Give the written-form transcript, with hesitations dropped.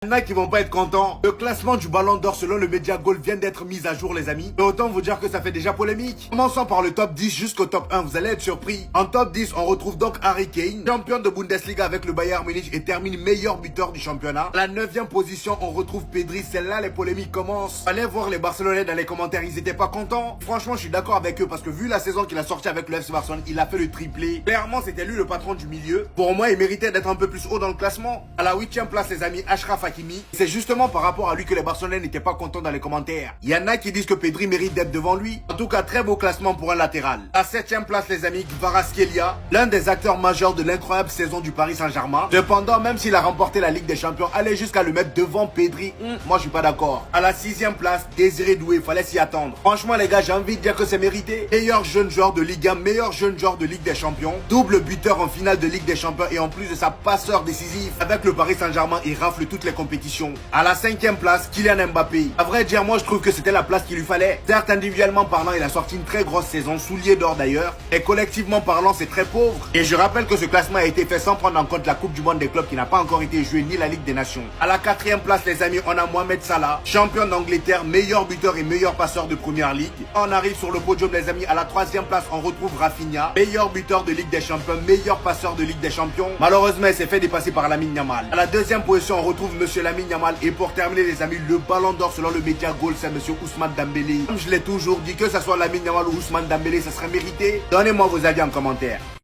Il y en a qui vont pas être contents. Le classement du Ballon d'Or selon le Media Goal vient d'être mis à jour les amis. Mais autant vous dire que ça fait déjà polémique. Commençons par le top 10 jusqu'au top 1, vous allez être surpris. En top 10, on retrouve donc Harry Kane, champion de Bundesliga avec le Bayern Munich et termine meilleur buteur du championnat. À la 9e position, on retrouve Pedri, celle-là les polémiques commencent. Allez voir les Barcelonais dans les commentaires, ils étaient pas contents. Franchement, je suis d'accord avec eux parce que vu la saison qu'il a sorti avec le FC Barcelone, il a fait le triplé. Clairement, c'était lui le patron du milieu. Pour moi, il méritait d'être un peu plus haut dans le classement. À la 8e place, les amis, Achraf Hakimi. C'est justement par rapport à lui que les Barcelonais n'étaient pas contents dans les commentaires. Il y en a qui disent que Pedri mérite d'être devant lui. En tout cas, très beau classement pour un latéral. À 7e place, les amis, Kvaratskhelia, l'un des acteurs majeurs de l'incroyable saison du Paris Saint-Germain. Cependant, même s'il a remporté la Ligue des Champions, aller jusqu'à le mettre devant Pedri, moi je suis pas d'accord. À la 6e place, Désiré Doué, fallait s'y attendre. Franchement les gars, j'ai envie de dire que c'est mérité. Meilleur jeune joueur de Ligue 1, meilleur jeune joueur de Ligue des Champions, double buteur en finale de Ligue des Champions et en plus de ça, passeur décisif. Avec le Paris Saint-Germain, il rafle toutes les compétitions. À la 5e place, Kylian Mbappé. À vrai dire, moi je trouve que c'était la place qu'il lui fallait. Certes, individuellement parlant, il a sorti une très grosse saison, soulier d'or d'ailleurs. Et collectivement parlant, c'est très pauvre. Et je rappelle que ce classement a été fait sans prendre en compte la Coupe du Monde des clubs qui n'a pas encore été jouée ni la Ligue des Nations. À la 4e place, les amis, on a Mohamed Salah, champion d'Angleterre, meilleur buteur et meilleur passeur de Première Ligue. On arrive sur le podium, les amis. À la 3e place, on retrouve Rafinha, meilleur buteur de Ligue des Champions, meilleur passeur de Ligue des Champions. Malheureusement, il s'est fait dépasser par Lamine Yamal. À la 2e position, on retrouve Monsieur Lamine Yamal. Et pour terminer, les amis, le Ballon d'Or selon le Media Goal, c'est Monsieur Ousmane Dembélé. Comme je l'ai toujours dit, que ça soit Lamine Yamal ou Ousmane Dembélé, ça serait mérité. Donnez-moi vos avis en commentaire.